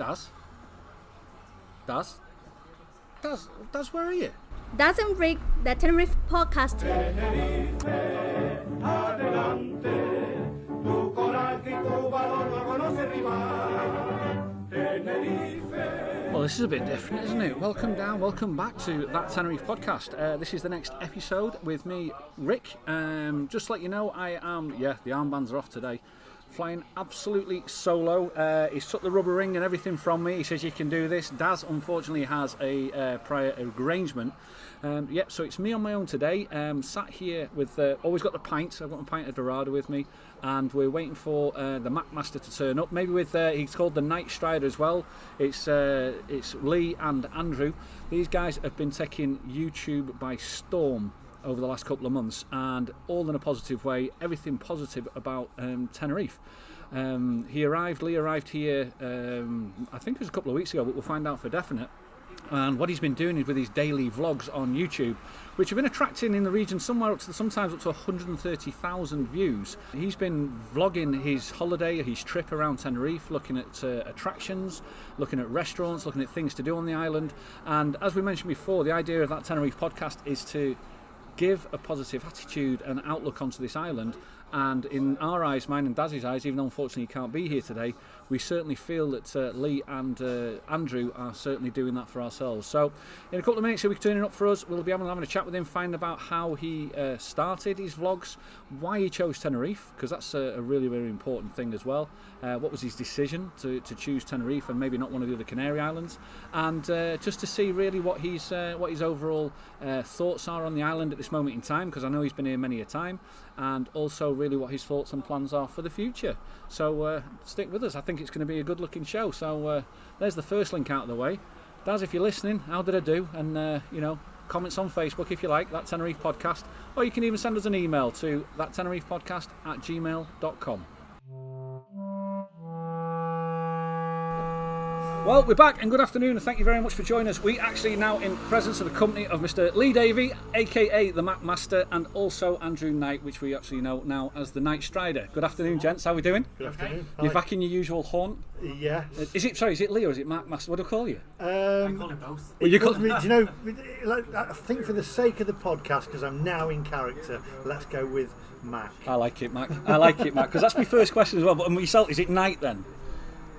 Daz, where are you? Doesn't break the Tenerife podcast. Well, this is a bit different, isn't it? Welcome back to That Tenerife podcast. This is the next episode with me, Rick. Just to let you know, the armbands are off today. Flying absolutely solo. He's took the rubber ring and everything from me. He says you can do this. Daz unfortunately has a prior arrangement. So it's me on my own today. Sat here with always got the pint. I've got a pint of Dorado with me, and we're waiting for the MacMaster to turn up. Maybe with he's called the Knightstrider as well. It's Lee and Andrew. These guys have been taking YouTube by storm over the last couple of months, and all in a positive way. Everything positive about Tenerife. Lee arrived here I think it was a couple of weeks ago, but we'll find out for definite. And what he's been doing is with his daily vlogs on YouTube, which have been attracting in the region sometimes up to 130,000 views. He's been vlogging his holiday, his trip around Tenerife, looking at attractions, looking at restaurants, looking at things to do on the island. And as we mentioned before, the idea of That Tenerife podcast is to give a positive attitude and outlook onto this island. And in our eyes, mine and Daz's eyes, even though unfortunately he can't be here today, we certainly feel that Lee and Andrew are certainly doing that for ourselves. So in a couple of minutes he'll be turning up for us. We'll be having a chat with him, find about how he started his vlogs, why he chose Tenerife, because that's a really, really important thing as well. What was his decision to choose Tenerife and maybe not one of the other Canary Islands, and just to see really what his overall thoughts are on the island at this moment in time, because I know he's been here many a time, and also really what his thoughts and plans are for the future. So stick with us. I think it's going to be a good looking show. So there's the first link out of the way. Daz, if you're listening, how did I do? And comments on Facebook if you like, That Tenerife Podcast, or you can even send us an email to thattenerifepodcast@gmail.com. Well, we're back, and good afternoon, and thank you very much for joining us. We actually now in presence of the company of Mr. Lee Davey, aka the MacMaster, and also Andrew Knight, which we actually know now as the Knightstrider. Good afternoon, gents. How are we doing? Good afternoon. You're back in your usual haunt? Yeah. Is it Lee or is it MacMaster? What do I call you? I call him both. Well, you call me, do you know, I think for the sake of the podcast, because I'm now in character, let's go with Mac. I like it, Mac. Because that's my first question as well. But yourself, is it Knight then?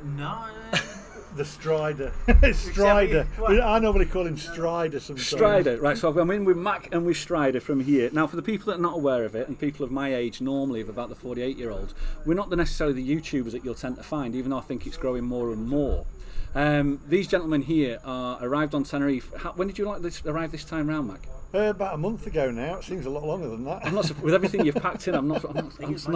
No. The Strider. Strider. I normally call him Strider sometimes. Strider, right. So I'm in with Mac and with Strider from here. Now, for the people that are not aware of it, and people of my age normally, of about the 48-year-olds, we're not necessarily the YouTubers that you'll tend to find, even though I think it's growing more and more. These gentlemen here arrived on Tenerife. When did you arrive this time round, Mac? About a month ago now. It seems a lot longer than that. I'm not with everything you've packed in. I'm not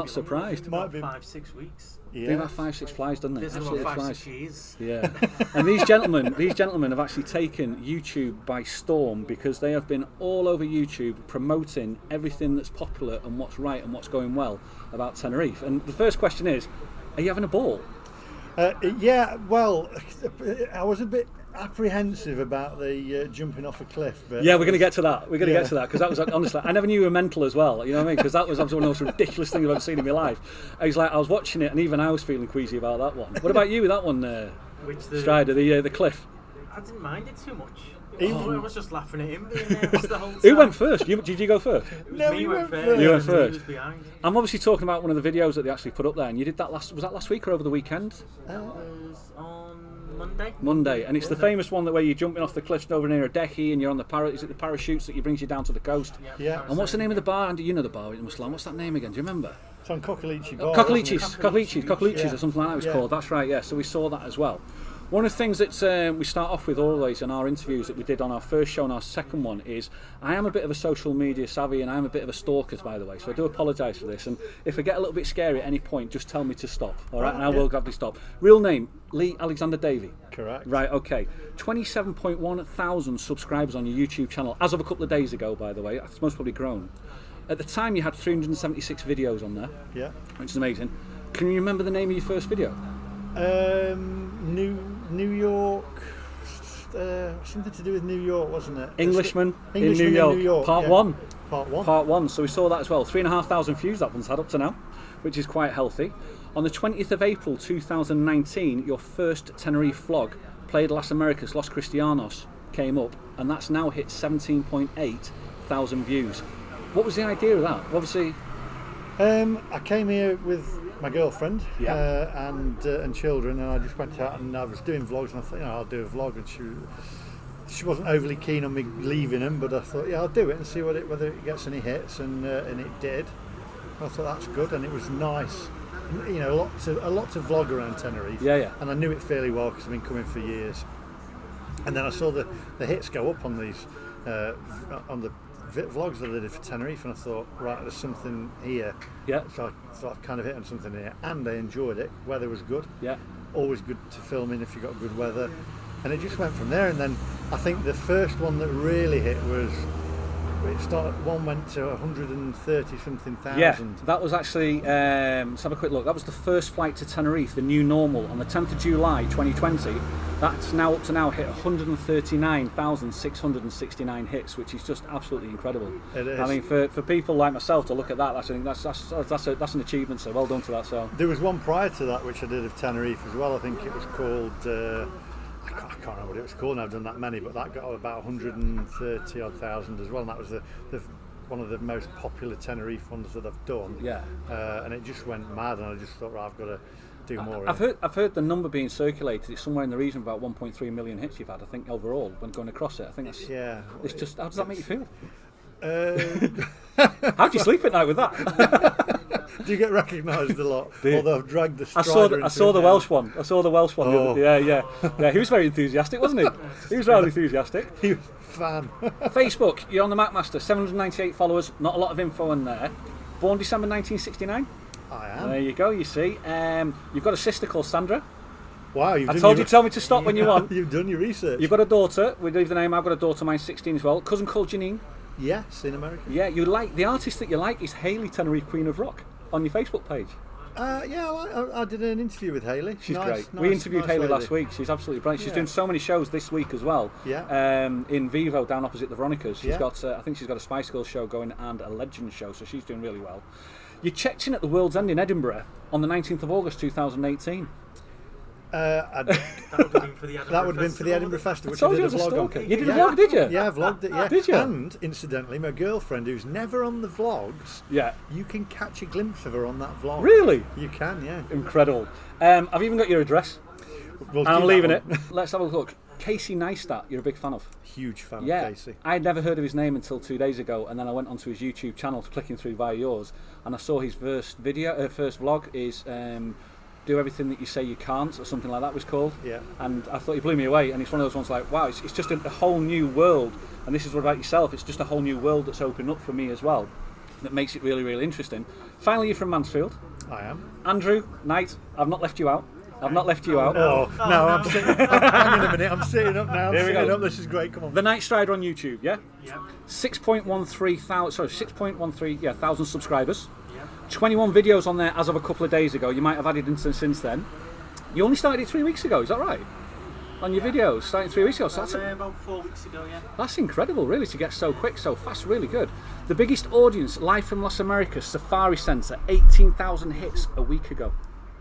surprised. It might be 5-6 weeks. Yeah. They about 5-6 flies, doesn't it? There's about 5-6 years. Yeah. And these gentlemen have actually taken YouTube by storm, because they have been all over YouTube promoting everything that's popular and what's right and what's going well about Tenerife. And the first question is, are you having a ball? Yeah, well, I was a bit apprehensive about the jumping off a cliff. But yeah, we're going to get to that. We're going to get to that, because that was, honestly, I never knew you were mental as well. You know what I mean? Because that was one of the most ridiculous things I've ever seen in my life. I was watching it, and even I was feeling queasy about that one. What about you with that one, Strider, the cliff? I didn't mind it too much. I was just laughing at him being there the whole time. Who went first? Did you go first? No, he went first. You went first. He was behind. I'm obviously talking about one of the videos that they actually put up there, and you did that was that last week or over the weekend? It was on Monday. Monday, and it's the famous one that where you're jumping off the cliffs over near a decky, and you're on the is it the parachutes that brings you down to the coast? Yeah. And what's the name of the bar? And you know the bar in Muslim. What's that name again? Do you remember? It's on Cockalichi Bar. Cockalichis or something like that it's Yeah. called. That's right, yeah. So we saw that as well. One of the things that we start off with always in our interviews that we did on our first show and our second one is, I am a bit of a social media savvy, and I am a bit of a stalker, by the way, so I do apologise for this, and if I get a little bit scary at any point, just tell me to stop, alright, and I will gladly stop. Real name, Lee Alexander Davey. Correct. Right, okay. 27.1 thousand subscribers on your YouTube channel, as of a couple of days ago, by the way. It's most probably grown. At the time, you had 376 videos on there. Yeah. Which is amazing. Can you remember the name of your first video? New York, something to do with New York, wasn't it? Englishman in New York. Part yeah. one. Part one. Part one. So we saw that as well. 3,500 views that one's had up to now, which is quite healthy. On the 20th of April 2019, your first Tenerife vlog, Played Las Americas, Los Cristianos, came up, and that's now hit 17.8 thousand views. What was the idea of that? Obviously, I came here with my girlfriend Yeah. and children, and I just went out and I was doing vlogs, and I thought, I'll do a vlog, and she wasn't overly keen on me leaving them, but I thought, I'll do it and see whether it gets any hits, and it did. I thought that's good, and it was nice. A lot to vlog around Tenerife. Yeah. And I knew it fairly well because I've been coming for years. And then I saw the hits go up on these on the vlogs that I did for Tenerife, and I thought, right, there's something here. Yeah. So I thought I've kind of hit on something here, and I enjoyed it. Weather was good. Yeah. Always good to film in if you got good weather, and it just went from there. And then I think the first one that really hit was. One went to 130 something thousand. Yeah, that was actually, let's have a quick look. That was the first flight to Tenerife, the new normal, on the 10th of July 2020. That's now up to now hit 139,669 hits, which is just absolutely incredible. It is. I mean, for people like myself to look at that, that's an achievement. So well done to that. So there was one prior to that which I did of Tenerife as well. I think it was called. I can't remember what it was called, and I've done that many, but that got about 130 odd thousand as well, and that was the one of the most popular Tenerife ones that I've done. Yeah. And it just went mad, and I just thought, right, I've got to do more. I've heard the number being circulated. It's somewhere in the region of about 1.3 million hits you've had, I think, overall when going across it. I think that's. Yeah. It's just. How does that make you feel? How How do you sleep at night with that? Do you get recognised a lot? You? Although I've dragged the I Strider saw the into Welsh one. I saw the Welsh one. Oh. Yeah. He was very enthusiastic, wasn't he? He was rather enthusiastic. He was a fan. Facebook, you're on the MacMaster, 798 followers. Not a lot of info in there. Born December 1969. I am. There you go. You see, you've got a sister called Sandra. Wow, I told you to tell me to stop when you want. You've done your research. You've got a daughter. We leave the name. I've got a daughter. Mine's 16 as well. Cousin called Janine. Yes, in America. Yeah, you like the artist that you like is Hayley Tenerife, Queen of Rock, on your Facebook page. I did an interview with Hayley. She's great. We interviewed Hayley last week. She's absolutely brilliant. She's doing so many shows this week as well. Yeah. In Vivo, down opposite the Veronicas. She's Yeah. got, I think she's got a Spice Girls show going and a Legends show, so she's doing really well. You checked in at the World's End in Edinburgh on the 19th of August 2018. That That would have been for the Edinburgh would have been for the Edinburgh Festival, which I I told did you a I was a vlog stalker. on. You did a vlog, did you? Yeah, I vlogged it, yeah. Did you? And, incidentally, my girlfriend, who's never on the vlogs, Yeah. you can catch a glimpse of her on that vlog. Really? You can, yeah. Incredible. I've even got your address. We'll And I'm keep leaving that it. one. Let's have a look. Casey Neistat, you're a big fan of. Huge fan Yeah, of Casey. I'd never heard of his name until 2 days ago, and then I went onto his YouTube channel, clicking through via yours, and I saw his first vlog is Do Everything That You Say You Can't, or something like that was called. Yeah. And I thought he blew me away, and it's one of those ones like, wow, it's just a whole new world, and this is what about yourself, it's just a whole new world that's opened up for me as well, that makes it really, really interesting. Finally, you're from Mansfield. I am. Andrew, Knight, I've not left you out. I've not left you out. Oh, no, I'm sitting hang on a minute, I'm sitting up now. I'm Here we sitting go. up, this is great, come on. The Knightstrider on YouTube, yeah? Yep. 6.13 thousand subscribers. Yep. 21 videos on there as of a couple of days ago. You might have added into since then. You only started it 3 weeks ago, is that right? On your videos, starting 3 weeks ago. So About 4 weeks ago, yeah. that's incredible, really, to get so quick, so fast, really good. The biggest audience, live from Las Americas, Safari Centre, 18,000 hits a week ago.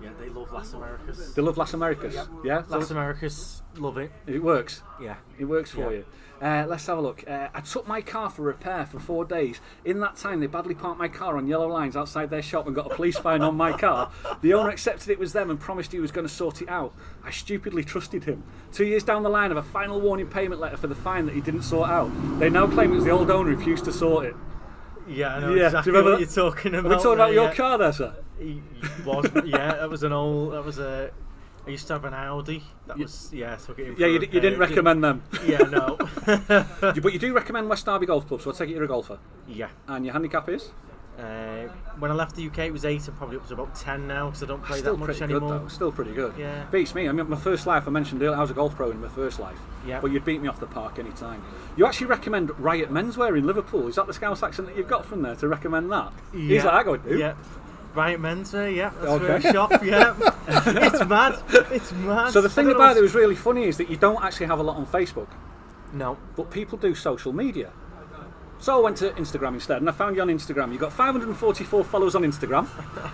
Yeah, they love Las Americas. They love Las Americas, yeah? Las Americas love it. It works. Yeah. It works for Yeah. you. Let's have a look. I took my car for repair for 4 days. In that time, they badly parked my car on yellow lines outside their shop and got a police fine on my car. The owner accepted it was them and promised he was going to sort it out. I stupidly trusted him. 2 years down the line, of a final warning payment letter for the fine that he didn't sort out. They now claim it was the old owner who refused to sort it. Yeah, I know Yeah, exactly do you remember what that? you're talking about. Are we talking about there, your yeah. car there, sir? He was, yeah, that was an old, I used to have an Audi. That was, yeah, I took it in Yeah, for you a didn't repair. recommend them. Yeah, no. But you do recommend West Derby Golf Club, so I take it you're a golfer. Yeah. And your handicap is? When I left the UK, it was 8. I'm probably up to about 10 now because I don't play Still that much pretty anymore. good though. Still pretty good. Yeah. Beats me. I mean, my first life, I mentioned earlier, I was a golf pro in my first life. Yeah. But you'd beat me off the park any time. You actually recommend Riot Menswear in Liverpool. Is that the Scouse accent that you've got from there to recommend that? Yeah. Is that I go do? Yeah. Riot Menswear, yeah, that's Okay. where I shop, yeah. It's mad. It's mad. So the thing I don't know about it that what's- was really funny is that you don't actually have a lot on Facebook, No. but people do social media. So I went to Instagram instead, and I found you on Instagram. You've got 544 followers on Instagram.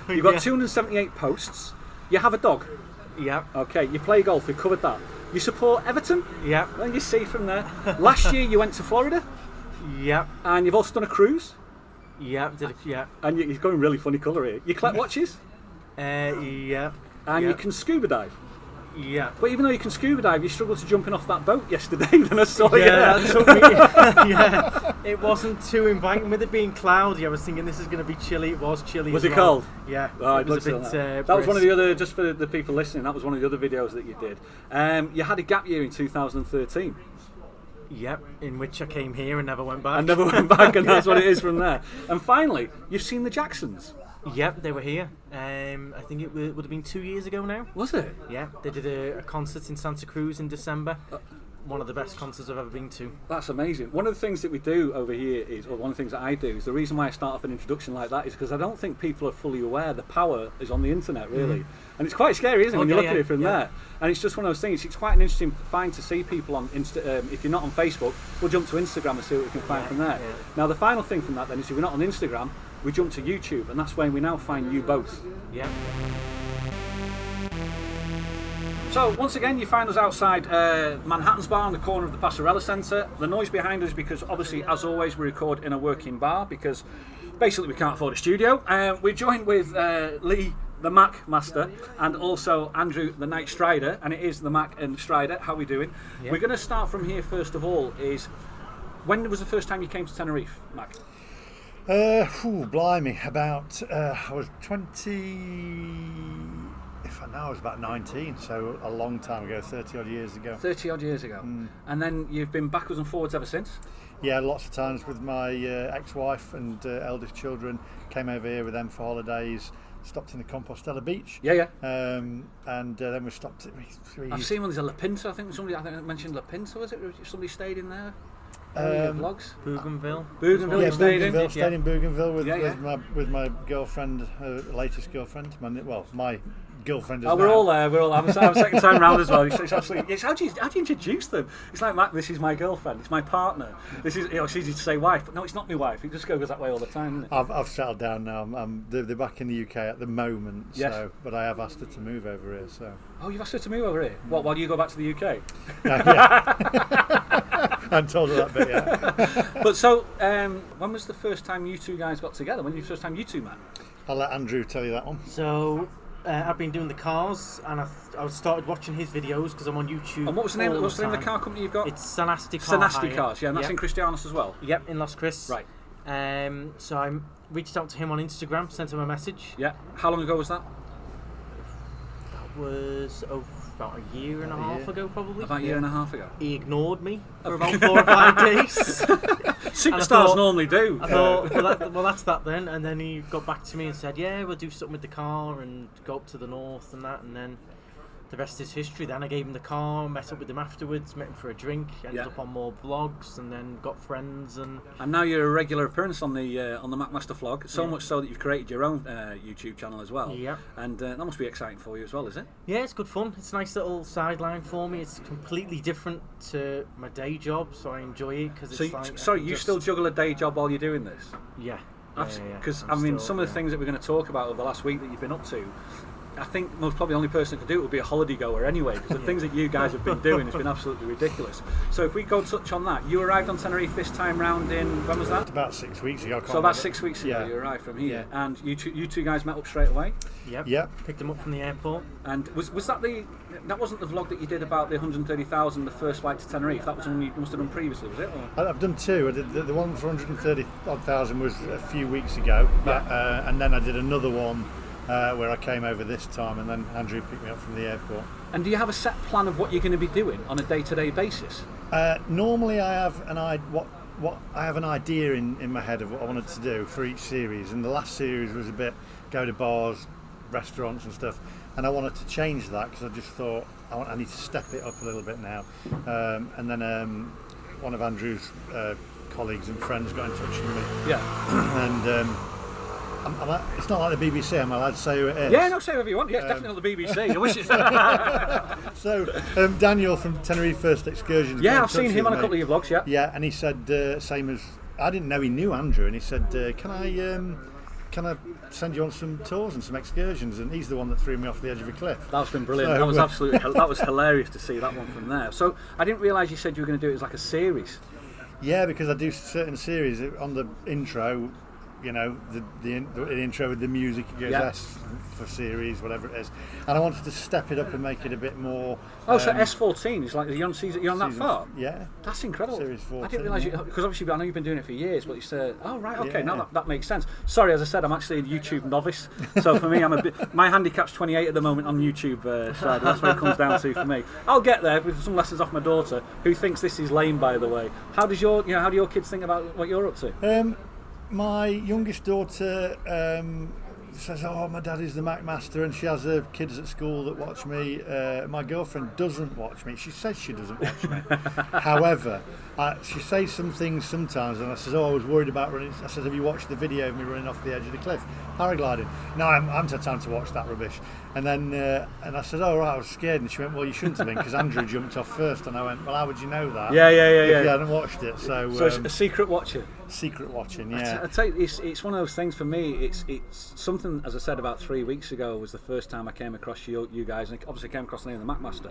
You've got 278 posts. You have a dog. Yeah. Okay, you play golf, we've covered that. You support Everton. Yeah. Well, you see from there. Last year you went to Florida. Yeah. And you've also done a cruise. Yeah. Yeah. And you're going really funny colour here. You collect watches. Yeah. And you can scuba dive. Yeah. But even though you can scuba dive, you struggled to jumping off that boat yesterday when I saw you. That took me. Yeah. It wasn't too inviting. With it being cloudy, I was thinking this is going to be chilly. It was chilly. Was as it well. cold? Yeah. Oh, it was a bit. that was one of the other, just for the people listening, that was one of the other videos that you did. You had a gap year in 2013. Yep, in which I came here and never went back. And never went back, and that's what it is from there. And finally, you've seen the Jacksons. Yep, they were here. I think it would have been 2 years ago now. Was it? Yeah, they did a concert in Santa Cruz in December. One of the best concerts I've ever been to. That's amazing. One of the things that we do over here is, or one of the things that I do, is the reason why I start off an introduction like that is because I don't think people are fully aware the power is on the internet, really. And it's quite scary, isn't it, when you look at it from there? And it's just one of those things. It's quite an interesting find to see people on if you're not on Facebook, we'll jump to Instagram and see what we can find from there. Yeah. Now, the final thing from that then is if we're not on Instagram, we jump to YouTube, and that's where we now find you both. Yeah. So, once again, you find us outside Manhattan's Bar on the corner of the Passarella Centre. The noise behind us, because obviously, as always, we record in a working bar because basically we can't afford a studio. We're joined with Lee, the MacMaster, and also Andrew, the Knightstrider, and it is the Mac and Strider. How are we doing? Yeah. We're going to start from here first of all. Is when was the first time you came to Tenerife, Mac? Blimey, about I was 20. If I know, I was about 19, so a long time ago, 30 odd years ago. 30 odd years ago. And then you've been backwards and forwards ever since? Yeah, lots of times with my ex-wife and eldest children. Came over here with them for holidays. Stopped in the Compostela beach. Yeah. And then we stopped. I've seen one. There's a La Pinta. I think I mentioned La Pinta. Was it? Somebody stayed in there. Vlogs. Bougainville. Bougainville. Yeah, Stayed in. Stayed in Bougainville with my girlfriend, latest girlfriend. My girlfriend. Oh, we're all there. We're all. I'm second time round as well. It's absolutely. How do you introduce them? It's like, Mac, this is my girlfriend. It's my partner. This is. It's easy to say wife, but no, it's not my wife. It just goes that way all the time, isn't it? I've settled down now. They're back in the UK at the moment. Yes. So, but I have asked her to move over here. So. Oh, you've asked her to move over here. What? While you go back to the UK? Yeah. I haven't told her that bit yet. But so, when was the first time you two guys got together? When was the first time you two met? I'll let Andrew tell you that one. So, I've been doing the cars, and I started watching his videos because I'm on YouTube. And what's the name? What's the name of the car company you've got? It's Sanasti Cars. Yeah, and that's in Cristianos as well. Yep, in Los Cris. Right. So I reached out to him on Instagram, sent him a message. Yeah. How long ago was that? That was about a year and a half ago, probably. About a year and a half ago. He ignored me for about 4 or 5 days. Superstars normally do. I thought, well, that's that then. And then he got back to me and said, yeah, we'll do something with the car and go up to the north and that. And then the rest is history. Then I gave him the car, met up with him afterwards, met him for a drink, ended up on more vlogs, and then got friends. And now you're a regular appearance on the MacMaster vlog. So much so that you've created your own YouTube channel as well. Yeah. And that must be exciting for you as well, is it? Yeah, it's good fun. It's a nice little sideline for me. It's completely different to my day job, so I enjoy it because it's you still juggle a day job while you're doing this? Yeah. Because some of the things that we're going to talk about over the last week that you've been up to, I think most probably the only person that could do it would be a holiday goer anyway, because the things that you guys have been doing has been absolutely ridiculous. So if we go touch on that, you arrived on Tenerife this time round when was that? About 6 weeks ago. So about 6 weeks ago you arrived from here, and you two guys met up straight away? Yep. Yep. Picked him up from the airport. And was that that wasn't the vlog that you did about the 130,000, the first flight to Tenerife? That was one you must have done previously, was it? Or? I've done two. I did the one for 130,000 was a few weeks ago, and then I did another one where I came over this time, and then Andrew picked me up from the airport. And do you have a set plan of what you're going to be doing on a day-to-day basis? Normally, I have I have an idea in my head of what I wanted to do for each series, and the last series was a bit go to bars, restaurants and stuff, and I wanted to change that because I just thought I need to step it up a little bit now. And then one of Andrew's colleagues and friends got in touch with me. Yeah. And it's not like the BBC. I'm allowed to say who it is. Yeah, no, say whatever you want. Yeah, it's definitely not the BBC. I wish it's. So Daniel from Tenerife First Excursions. Yeah, I've seen him on a couple of your vlogs. Yeah. Yeah, and he said same as I didn't know he knew Andrew, and he said, "Can I send you on some tours and some excursions?" And he's the one that threw me off the edge of a cliff. That's been brilliant. So, That was absolutely that was hilarious to see that one from there. So I didn't realise you said you were going to do it as like a series. Yeah, because I do certain series on the intro. You know, the intro with the music, it goes S for series, whatever it is. And I wanted to step it up and make it a bit more... Oh, so S14 is like you're on that far? Yeah. That's incredible. Series 14. I didn't realise you... Because obviously I know you've been doing it for years, but you said, oh, right, okay, Yeah. now that makes sense. Sorry, as I said, I'm actually a YouTube novice. So for me, my handicap's 28 at the moment on YouTube side. That's what it comes down to for me. I'll get there with some lessons off my daughter, who thinks this is lame, by the way. How do your kids think about what you're up to? My youngest daughter says, "Oh, my daddy's the MacMaster," and she has kids at school that watch me. My girlfriend doesn't watch me. She says she doesn't watch me. However, she says some things sometimes, and I says, "Oh, I was worried about running." I said, "Have you watched the video of me running off the edge of the cliff, paragliding?" "No, I haven't had time to watch that rubbish." And then and I said, "Oh, right, I was scared." And she went, "Well, you shouldn't have been, because Andrew jumped off first." And I went, "Well, how would you know that? Yeah. If you hadn't watched it." So it's a secret watcher. Secret watching, yeah. I tell you, it's one of those things for me. It's something, as I said, about 3 weeks ago was the first time I came across you guys, and obviously came across the name of the MacMaster.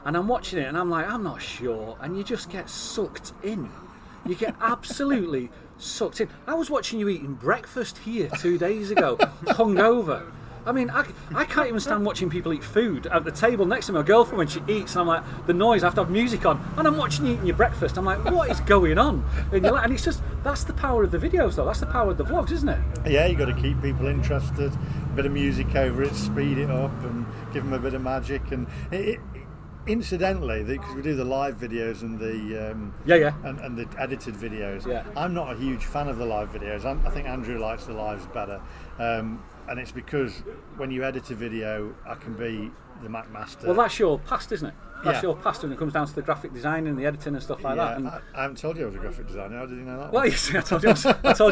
And I'm watching it, and I'm like, I'm not sure, and you just get sucked in. You get absolutely sucked in. I was watching you eating breakfast here 2 days ago, hungover. I mean, I can't even stand watching people eat food at the table next to my girlfriend when she eats, and I'm like, the noise, I have to have music on, and I'm watching you eating your breakfast. I'm like, what is going on? And it's just, that's the power of the videos, though. That's the power of the vlogs, isn't it? Yeah, you got to keep people interested, a bit of music over it, speed it up, and give them a bit of magic. And incidentally, because we do the live videos and the and the edited videos, I'm not a huge fan of the live videos. I think Andrew likes the lives better. And it's because when you edit a video, I can be the MacMaster. Well, that's your past, isn't it? That's your past when it comes down to the graphic design and the editing and stuff like that. And I haven't told you I was a graphic designer. How did you know that? Well, you see, I told you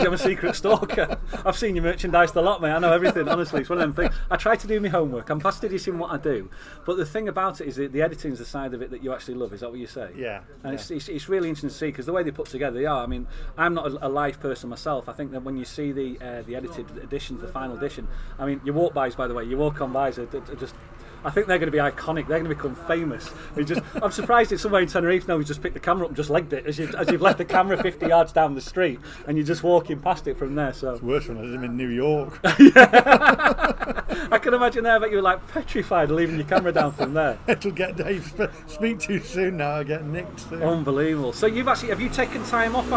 I'm a secret stalker. I've seen you merchandised a lot, mate. I know everything, honestly. It's one of them things. I try to do my homework. I'm fastidious in what I do. But the thing about it is that the editing is the side of it that you actually love. Is that what you say? Yeah. And it's really interesting to see, because the way they put together, they are. I mean, I'm not a live person myself. I think that when you see the edited edition, the final edition, I mean, your walk bys, by the way, your walk on bys are just... I think they're going to be iconic. They're going to become famous. I'm surprised it's somewhere in Tenerife now who's just picked the camera up and just legged it as you've left the camera 50 yards down the street, and you're just walking past it from there. So it's worse when I did them in New York. I can imagine there that you were like petrified leaving your camera down from there. It'll get Dave. Speak too soon now. I get nicked soon. Unbelievable. So have you taken time off,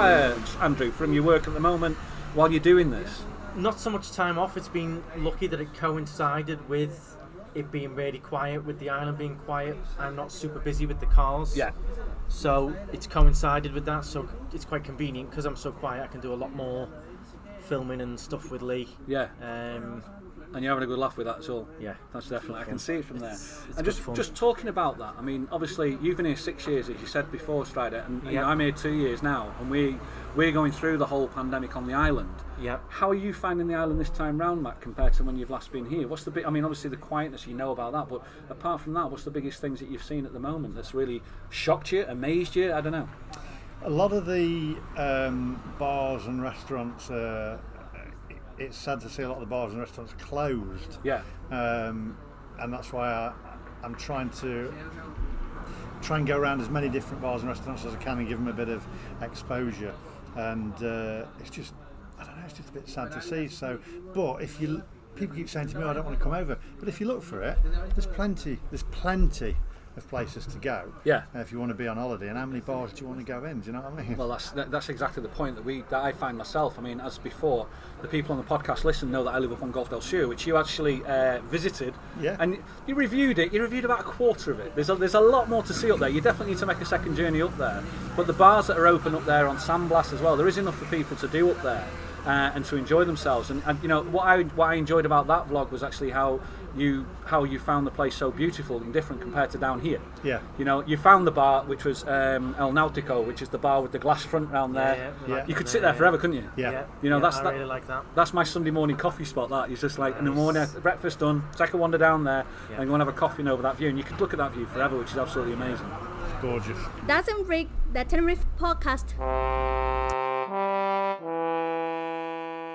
Andrew, from your work at the moment while you're doing this? Not so much time off. It's been lucky that it coincided with it being really quiet, with the island being quiet. I'm not super busy with the cars. Yeah. So it's coincided with that, so it's quite convenient because I'm so quiet. I can do a lot more filming and stuff with Lee. Yeah. And you're having a good laugh with that as well. Yeah. That's definitely, I can see it from there. It's And just talking about that, I mean, obviously you've been here 6 years, as you said before, Strider, and you know, I'm here 2 years now, and we're going through the whole pandemic on the island. Yeah. How are you finding the island this time round, Matt, compared to when you've last been here? What's the I mean, obviously the quietness, you know about that, but apart from that, what's the biggest things that you've seen at the moment that's really shocked you, amazed you? I don't know. A lot of the bars and restaurants, it's sad to see a lot of the bars and restaurants closed. Yeah. And that's why I'm trying and go around as many different bars and restaurants as I can and give them a bit of exposure. And it's just, I don't know, it's just a bit sad to see. So, but people keep saying to me, "Oh, I don't want to come over," but if you look for it, there's plenty of places to go. Yeah. If you want to be on holiday, and how many bars do you want to go in? Do you know what I mean? Well, that's exactly the point that I find myself. I mean, as before, the people on the podcast know that I live up on Golf del Sur, which you actually visited. Yeah. And you reviewed it. You reviewed about a quarter of it. There's a lot more to see up there. You definitely need to make a second journey up there. But the bars that are open up there on Sandblast as well, there is enough for people to do up there. And to enjoy themselves, and you know what I enjoyed about that vlog was actually how you found the place so beautiful and different compared to down here. Yeah. You know, you found the bar which was El Nautico, which is the bar with the glass front round there. Yeah. You could sit there forever, couldn't you? Yeah. You know, I really like that. That's my Sunday morning coffee spot. That is just like in the morning, breakfast done, take a wander down there, and you want to have a coffee and over that view, and you could look at that view forever, which is absolutely amazing. Gorgeous. That's Rick, the Tenerife podcast.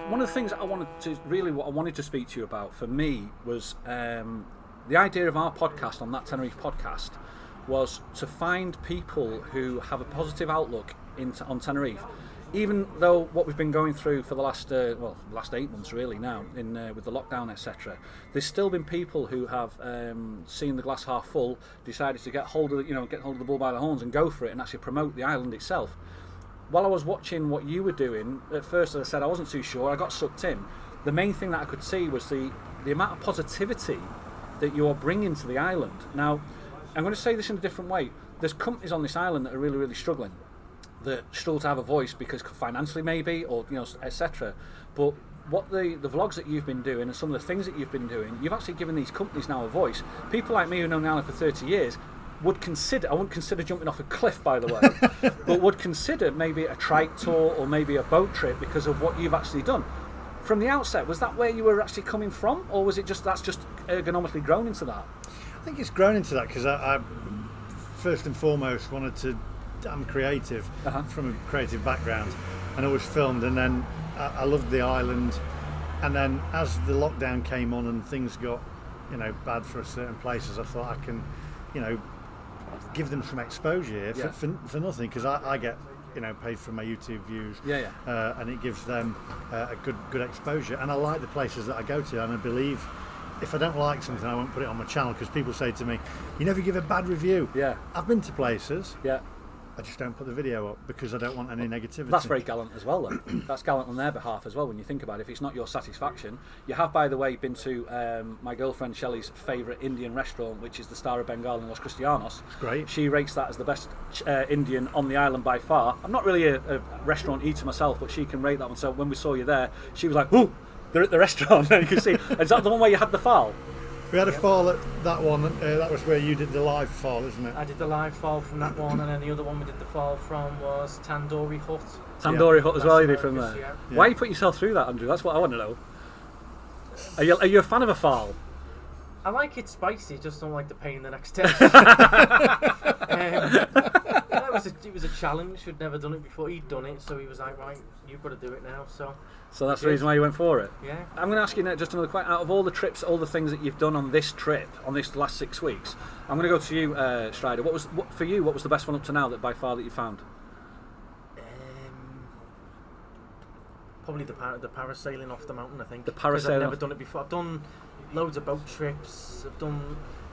one of the things that what I wanted to speak to you about for me was the idea of our podcast on That Tenerife podcast was to find people who have a positive outlook on Tenerife. Even though what we've been going through for the last 8 months really now, with the lockdown, etc., there's still been people who have seen the glass half full, decided to get hold of the bull by the horns and go for it and actually promote the island itself. While I was watching what you were doing, at first, as I said, I wasn't too sure. I got sucked in. The main thing that I could see was the amount of positivity that you are bringing to the island. Now, I'm going to say this in a different way. There's companies on this island that are really, really struggling, that struggle to have a voice because financially maybe, or etc. But what the vlogs that you've been doing and some of the things that you've been doing, you've actually given these companies now a voice. People like me who've known the island for 30 years would consider, I wouldn't consider jumping off a cliff, by the way, but would consider maybe a trike tour or maybe a boat trip because of what you've actually done. From the outset, was that where you were actually coming from, or was it that's just ergonomically grown into that? I think it's grown into that because I first and foremost I'm creative from a creative background and always filmed, and then I loved the island, and then as the lockdown came on and things got bad for certain places, I thought I can give them some exposure here for nothing, because I get paid for my YouTube views, and it gives them a good exposure, and I like the places that I go to, and I believe if I don't like something I won't put it on my channel, because people say to me, you never give a bad review. I've been to places, I just don't put the video up because I don't want any negativity. That's very gallant as well, though. That's gallant on their behalf as well, when you think about it. If it's not your satisfaction, you have, by the way, been to my girlfriend Shelley's favourite Indian restaurant, which is the Star of Bengal in Los Cristianos. It's great. She rates that as the best Indian on the island by far. I'm not really a restaurant eater myself, but she can rate that one. So when we saw you there, she was like, "Ooh, they're at the restaurant." And you can see. Is that the one where you had the fowl? We had a fall at that one. That was where you did the live fall, isn't it? I did the live fall from that one, and then the other one we did the fall from was Tandoori Hut. Tandoori Hut as well, you did from America's, there. yeah. Why you put yourself through that, Andrew? That's what I want to know. Are you a fan of a fowl? I like it spicy, just don't like the pain in the next taste. It was a challenge. We'd never done it before. He'd done it, so he was like, "Right, you've got to do it now." So that's the reason why you went for it? Yeah. I'm going to ask you now just another question. Out of all the trips, all the things that you've done on this trip, on this last 6 weeks, I'm going to go to you, Strider. What was the best one up to now that by far that you found? Probably the parasailing off the mountain, I think. The 'Cause parasailing. I've never done it before. I've done loads of boat trips.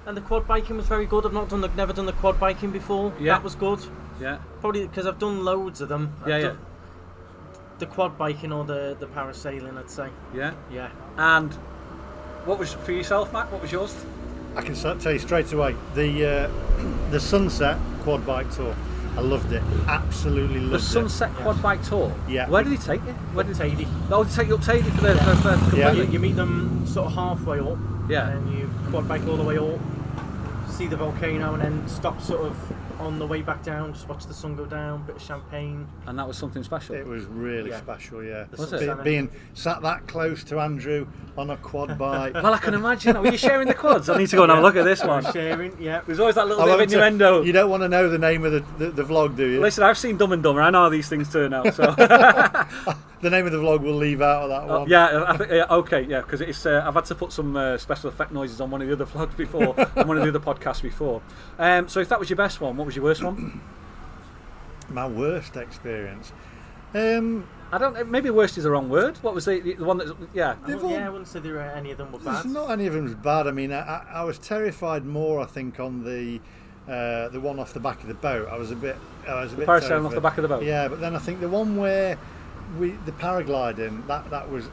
And the quad biking was very good. I've never done the quad biking before. Yeah. That was good. Yeah. Probably because I've done loads of them. Yeah, I've done the quad biking or the parasailing, I'd say. Yeah. Yeah. And what was for yourself, Mac? What was yours? I can tell you straight away, the Sunset quad bike tour. I loved it. Absolutely loved it. The Sunset quad bike tour. Yeah. Where did he take you? Where did Tady. Oh, did he take you up Tady for the Yeah. You meet them sort of halfway up. Yeah. And you quad bike all the way up, see the volcano, and then stop sort of on the way back down, just watch the sun go down, bit of champagne. And that was something special. It was really special, yeah. Was it? Being sat that close to Andrew on a quad bike. Well, I can imagine. Were you sharing the quads? I need to go and have a look at this one. Sharing, yeah. There's always that little bit of innuendo. You don't want to know the name of the vlog, do you? Listen, I've seen Dumb and Dumber. I know how these things turn out. So The name of the vlog we'll leave out of that one. yeah, I think, okay, yeah, because it's. I've had to put some special effect noises on one of the other vlogs before, on one of the other podcasts before. So if that was your best one, what was your worst one? My worst experience. I don't. Maybe worst is the wrong word. What was the one that? Yeah. They've all- I wouldn't say there were any of them were There's bad. not any of them bad. I mean, I was terrified more, I think, on the one off the back of the boat. I was a bit Parasailing terrified. off the back of the boat. Yeah, but then I think the one where the paragliding, that was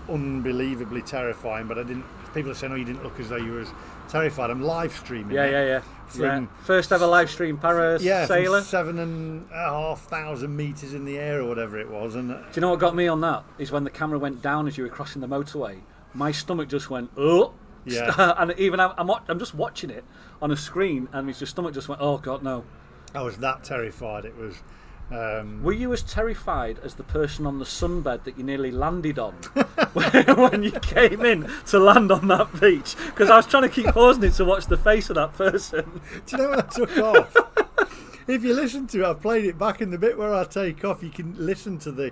unbelievably terrifying. But I didn't. People are saying, "Oh, you didn't look as though you was terrified." I'm live streaming. Yeah. From, First ever live stream parasailer. from 7,500 meters in the air or whatever it was. And Do you know what got me on that? Is when the camera went down as you were crossing the motorway. My stomach just went, oh. Yeah. And even I'm just watching it on a screen, and your stomach just went, oh God, no. I was that terrified. It was. Were you as terrified as the person on the sunbed that you nearly landed on when you came in to land on that beach? Because I was trying to keep pausing it to watch the face of that person. Do you know when I took off? if you listen to it, I've played it back in the bit where I take off. You can listen to the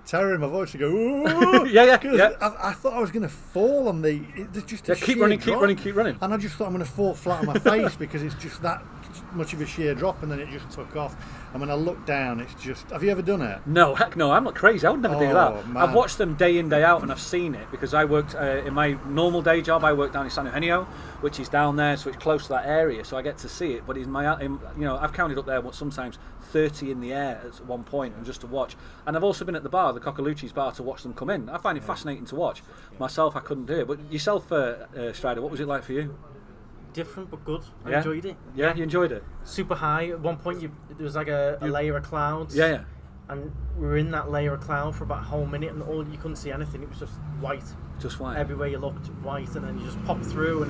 terror in my voice and go, ooh. Yeah. I thought I was going to fall on the. There's just a Keep sheer running, drop. keep running. And I just thought I'm going to fall flat on my face because it's just that much of a sheer drop, and then it just took off. And when I look down, it's just. Have you ever done it? No, heck no, I'm not crazy. I would never do that. Man. I've watched them day in, day out, and I've seen it because I worked in my normal day job. I worked down in San Eugenio, which is down there, so it's close to that area, so I get to see it. But I've counted up there sometimes 30 in the air at one point, and just to watch. And I've also been at the bar, the Cockolucci's bar, to watch them come in. I find it fascinating to watch. Myself, I couldn't do it. But yourself, Strider, what was it like for you? Different but good. I Yeah? enjoyed it. Yeah, you enjoyed it. Super high. At one point, there was like a layer of clouds. Yeah. And we were in that layer of cloud for about a whole minute, and you couldn't see anything. It was just white. Just white. Everywhere you looked, white, and then you just popped through, and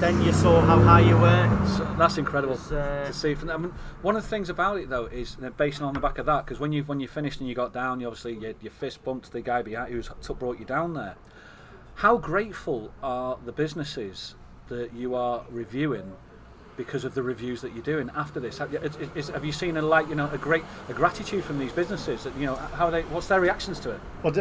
then you saw how high you were. So that's incredible It's, to see. From that. I mean, one of the things about it though is based on the back of that, because when you finished and you got down, you obviously your fist bumped the guy behind who brought you down there. How grateful are the businesses that you are reviewing because of the reviews that you're doing after this? Have you seen a gratitude from these businesses? That, what's their reactions to it? Well,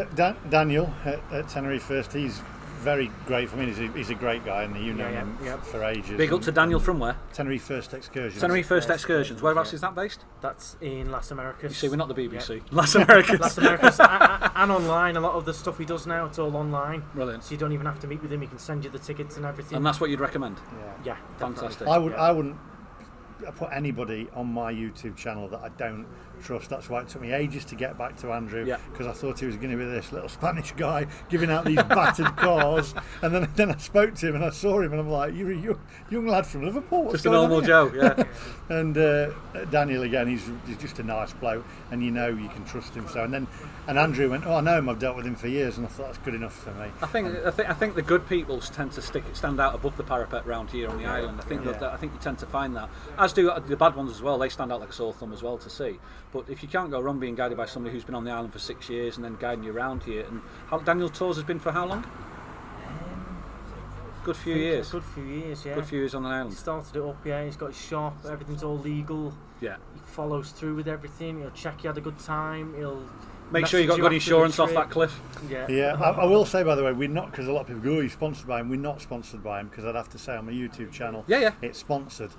Daniel at Tenerife First, he's very grateful. I mean, he's a great guy, and you've known him for ages. Big up to Daniel from where? Tenerife First Excursions. Tenerife First Excursions. Whereabouts is that based? That's in Las Americas. You see, we're not the BBC. Yeah. Las Americas. Las Americas and online. A lot of the stuff he does now, it's all online. Brilliant. So you don't even have to meet with him. He can send you the tickets and everything. And that's what you'd recommend? Yeah, definitely. Fantastic. I wouldn't put anybody on my YouTube channel that I don't trust. That's why it took me ages to get back to Andrew, because I thought he was going to be this little Spanish guy giving out these battered cars, and then I spoke to him and I saw him and I'm like, you're a young lad from Liverpool. What's just a going normal on Joe, here? And Daniel again, he's just a nice bloke, and you can trust him. So and Andrew went, I know him, I've dealt with him for years, and I thought that's good enough for me. I think the good people tend to stand out above the parapet round here on the island. I think I think you tend to find that, as do the bad ones as well. They stand out like a sore thumb as well to see. But if you can't go wrong being guided by somebody who's been on the island for 6 years and then guiding you around here, and Daniel Tours has been for how long? Good few years. Good few years, yeah. Good few years on the island. He started it up, yeah. He's got his shop. Everything's all legal. Yeah. He follows through with everything. He'll check you had a good time. He'll make sure you got good insurance off that cliff. Yeah. I will say, by the way, we're not, because a lot of people go, he's sponsored by him. We're not sponsored by him, because I'd have to say on my YouTube channel, it's sponsored.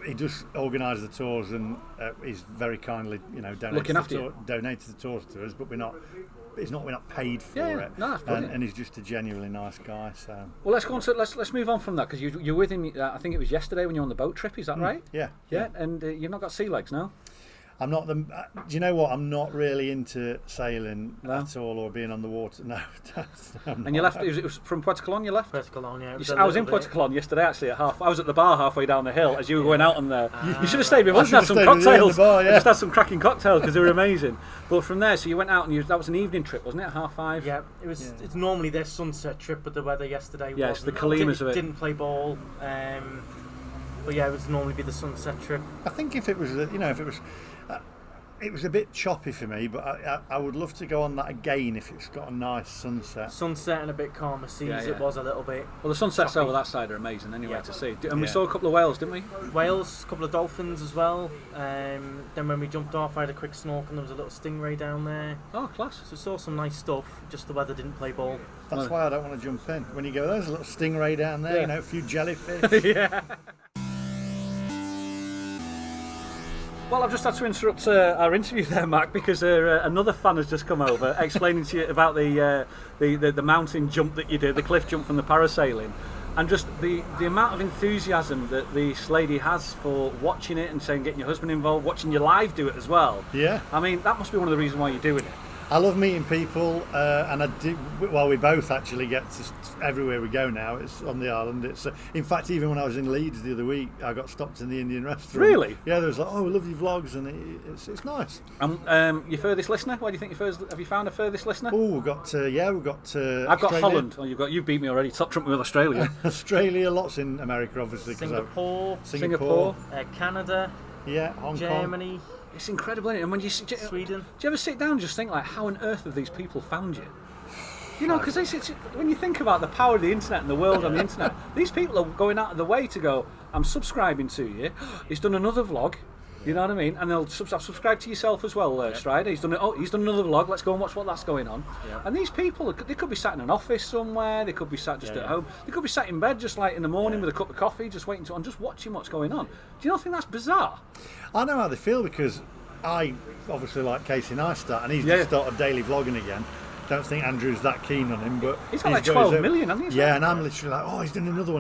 He just organises the tours, and he's very kindly, donated the tours to us. But we're not paid for it. No, that's brilliant. And he's just a genuinely nice guy. So well, let's go on to let's move on from that, because you're with him. I think it was yesterday when you were on the boat trip. Is that right? Yeah. And you've not got sea legs, no? I'm not do you know what? I'm not really into sailing at all, or being on the water. No. And you left. It was from Puerto Colón. You left. Puerto Colón, yeah. I was in Puerto Colón yesterday. Actually, I was at the bar halfway down the hill as you were going out on there. You should have stayed with us and had some cocktails. Bar, yeah. I just had some cracking cocktails because they were amazing. But from there, so you went out and that was an evening trip, wasn't it? 5:30. Yeah, it was. It's normally their sunset trip, but the weather yesterday. Yeah, it's the Kalimas of it. Didn't play ball. But yeah, it would normally be the sunset trip. I think if it was, it was a bit choppy for me, but I would love to go on that again if it's got a nice sunset. Sunset and a bit calmer seas. Yeah. It was a little bit. Well, the sunsets choppy. over that side are amazing anyway to see. And we saw a couple of whales, didn't we? Whales, a couple of dolphins as well. Then when we jumped off, I had a quick snorkel and there was a little stingray down there. Oh, class. So we saw some nice stuff, just the weather didn't play ball. That's why I don't want to jump in. When you go, there's a little stingray down there, a few jellyfish. Yeah. Well, I've just had to interrupt our interview there, Mac, because another fan has just come over explaining to you about the mountain jump that you did, the cliff jump from the parasailing, and just the amount of enthusiasm that this lady has for watching it and saying getting your husband involved, watching you live do it as well. Yeah. I mean, that must be one of the reasons why you're doing it. I love meeting people, and I do. Well, we both actually get to everywhere we go now. It's on the island. It's in fact, even when I was in Leeds the other week, I got stopped in the Indian restaurant. Really? Yeah, there was like, we love your vlogs, and it's nice. Your furthest listener? Why do you think have you found a furthest listener? Oh, we've got I've got Australia. Holland. Oh, you beat me already. Top trump with Australia. Australia, lots in America, obviously. Singapore, Canada. Yeah, Hong Kong. Germany. It's incredible, isn't it? And when Sweden. Do you ever sit down and just think, like, how on earth have these people found you? You know, because when you think about the power of the internet and the world on the internet, these people are going out of the way to go, I'm subscribing to you. He's done another vlog. You know what I mean? And they'll subscribe to yourself as well, Strider. He's done another vlog. Let's go and watch what that's going on. Yeah. And these people, they could be sat in an office somewhere. They could be sat just at home. They could be sat in bed just like in the morning with a cup of coffee, just waiting and just watching what's going on. Do you not think that's bizarre? I know how they feel because I obviously like Casey Neistat, and he's just started daily vlogging again. Don't think Andrew's that keen on him, but he's got like 12 million, hasn't he? Yeah, and I'm literally like, oh, he's done another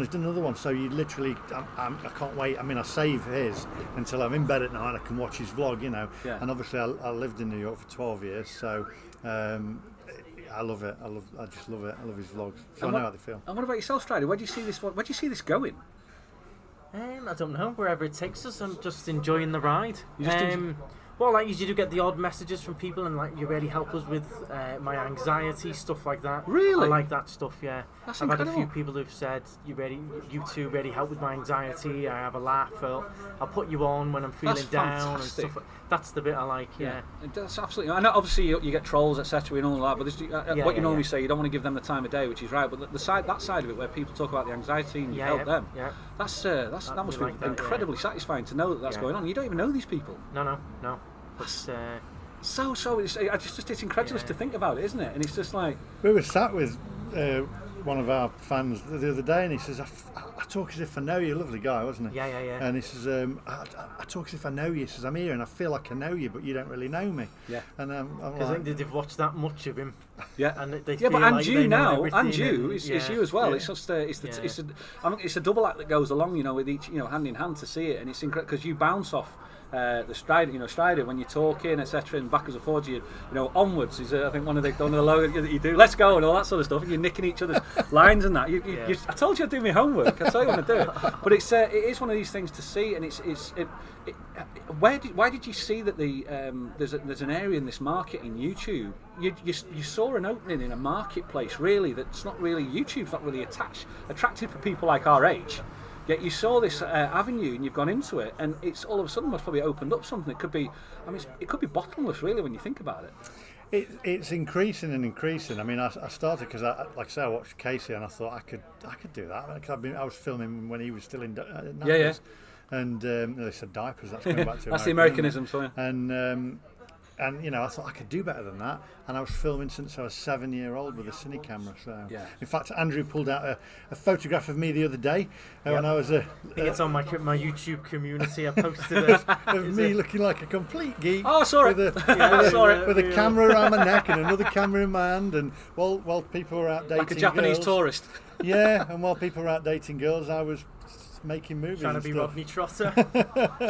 one. So you literally, I can't wait. I mean, I save his until I'm in bed at night. I can watch his vlog, you know. Yeah. And obviously, I lived in New York for 12 years, so I love it. I just love it. I love his vlogs. So I know how they feel. And what about yourself, Strider? Where do you see this? Where do you see this going? I don't know. Wherever it takes us, I'm just enjoying the ride. Well, like you do get the odd messages from people, and like you really help us with my anxiety, stuff like that. Really, I like that stuff. Yeah, that's I've incredible. had a few people who've said you two really help with my anxiety. I have a laugh. I'll put you on when I'm feeling down and stuff. That's the bit I like. Yeah, that's absolutely. I know. Obviously, you get trolls, etc., and all that. But what you normally say, you don't want to give them the time of day, which is right. But that side of it, where people talk about the anxiety and you help them, that must be incredibly satisfying to know that that's going on. You don't even know these people. No. It's it's incredulous to think about it, isn't it? And it's just like we were sat with one of our fans the other day, and he says, I talk as if I know you. Lovely guy, wasn't he? Yeah. And he says, I talk as if I know you. He says, I'm here and I feel like I know you, but you don't really know me. Yeah. And because I think they've watched that much of him. Yeah. And they but feel and like you now, and you, it's you as well. Yeah. It's just it's a double act that goes along, you know, with each, you know, hand in hand to see it, and it's incredible because you bounce off. The Strider, when you're talking, etc., and backwards and forwards, you know, onwards is I think one of the logo that you do. Let's go and all that sort of stuff. And you're nicking each other's lines and that. I told you I'd do my homework. I told you I want to do it. But it is one of these things to see, and why did you see that there's an area in this market in YouTube? You saw an opening in a marketplace really that's not really YouTube's not really attractive for people like our age. Yet you saw this avenue and you've gone into it, and it's all of a sudden most probably opened up something. It could be, it could be bottomless really when you think about it. It's increasing and increasing. I mean, I started because, like I say, I watched Casey and I thought I could do that. I was filming when he was still in diapers, and they said diapers. That's going back to that's the Americanism for you. And you know, I thought I could do better than that. And I was filming since I was 7-year-old with a cine camera. So, in fact, Andrew pulled out a photograph of me the other day when I was it's on my YouTube community. I posted it of me looking like a complete geek. Oh, sorry. With a camera around my neck and another camera in my hand, and while people were out dating like a Japanese girls, tourist. Yeah, and while people were out dating girls, I was making movies. Trying to be Rodney Trotter.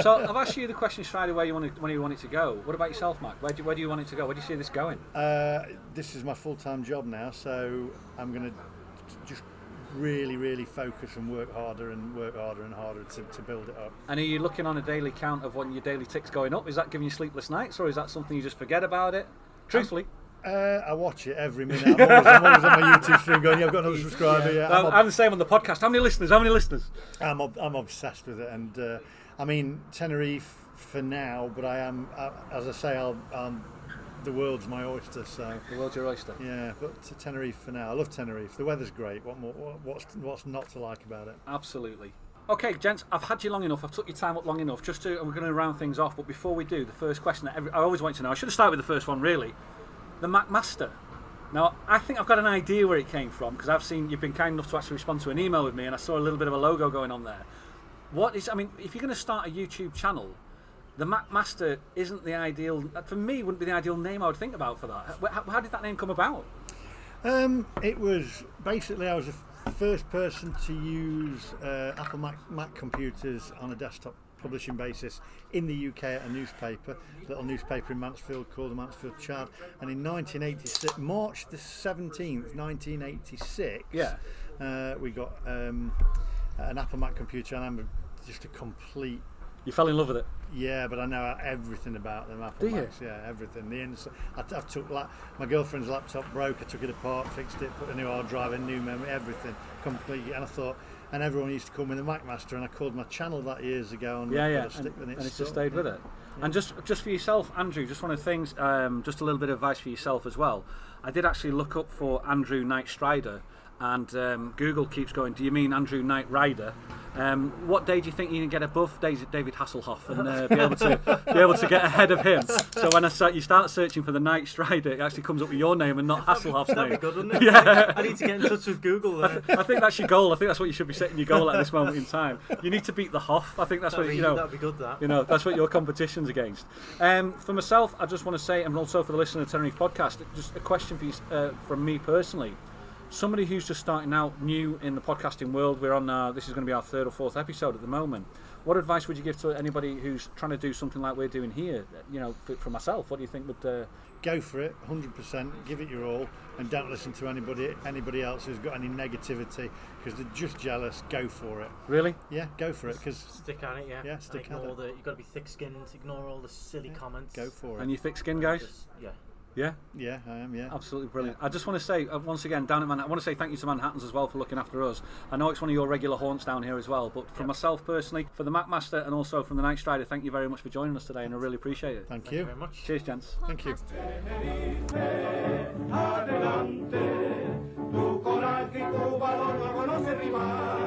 So I've asked you the question straight away. When you want it to go? What about yourself, Mac? Where do you want it to go? Where do you see this going? This is my full-time job now, so I'm going to just really focus and work harder and harder to build it up. And are you looking on a daily count of when your daily tick's going up? Is that giving you sleepless nights, or is that something you just forget about it? Truthfully. I watch it every minute. I'm always on my YouTube stream going, I've got another subscriber. Yeah. I'm the same on the podcast. How many listeners? I'm obsessed with it, and I mean Tenerife for now, but I am, as I say, the world's my oyster. So the world's your oyster. Yeah, but to Tenerife for now. I love Tenerife. The weather's great. What's not to like about it? Absolutely. Okay, gents, I've had you long enough. I've took your time up long enough. We're going to round things off. But before we do, the first question that I always want to know. I should have started with the first one, really. The MacMaster. Now, I think I've got an idea where it came from because I've seen you've been kind enough to actually respond to an email with me, and I saw a little bit of a logo going on there. If you're going to start a YouTube channel, the MacMaster isn't the ideal. For me, wouldn't be the ideal name I would think about for that. How did that name come about? It was basically I was the first person to use Apple Mac computers on a desktop publishing basis in the UK at a little newspaper in Mansfield called the Mansfield Chart, and in 1986, March the 17th, 1986, we got an Apple Mac computer, and I'm just a complete. You fell in love with it? Yeah, but I know everything about them Apple Macs. Yeah, everything. I took my girlfriend's laptop broke. I took it apart, fixed it, put a new hard drive, a new memory, everything completely. And I thought, and everyone used to call me the MacMaster, and I called my channel that years ago, and Yeah, I've yeah, got to stick with it. and it's still. just stayed with it. And just for yourself, Andrew, just one of the things, just a little bit of advice for yourself as well. I did actually look up for Andrew Knightstrider, and Google keeps going, do you mean Andrew Knightstrider? What day do you think you can get above David Hasselhoff and be able to get ahead of him? So when you start searching for the Knightstrider, it actually comes up with your name and not Hasselhoff's name. That'd be good, wouldn't it? Yeah. I need to get in touch with Google there. I think that's your goal. I think that's what you should be setting your goal at this moment in time. You need to beat the Hoff. I think that's what you know. That'd be good. That. You know, that's what your competition's against. For myself, I just want to say, and also for the listener of the Tenerife podcast, just a question for you, from me personally. Somebody who's just starting out new in the podcasting world, we're on, this is going to be our 3rd or 4th episode at the moment. What advice would you give to anybody who's trying to do something like we're doing here? You know, for myself, what do you think would... Go for it, 100%, give it your all, and don't listen to anybody else who's got any negativity, because they're just jealous. Go for it. Really? Yeah, go for it, because... Stick at it, yeah. Yeah, stick at it. You've got to be thick-skinned, ignore all the silly comments. Go for it. And you thick skin, guys? Yeah. Yeah? Yeah, I am, yeah. Absolutely brilliant. I just want to say, once again, down at I want to say thank you to Manhattans as well for looking after us. I know it's one of your regular haunts down here as well, but for myself personally, for the MacMaster and also from the Knightstrider, thank you very much for joining us today, and I really appreciate it. Thank you very much. Cheers, gents. Thank you. Adelante, tu coraje y tu valor luego no se riman.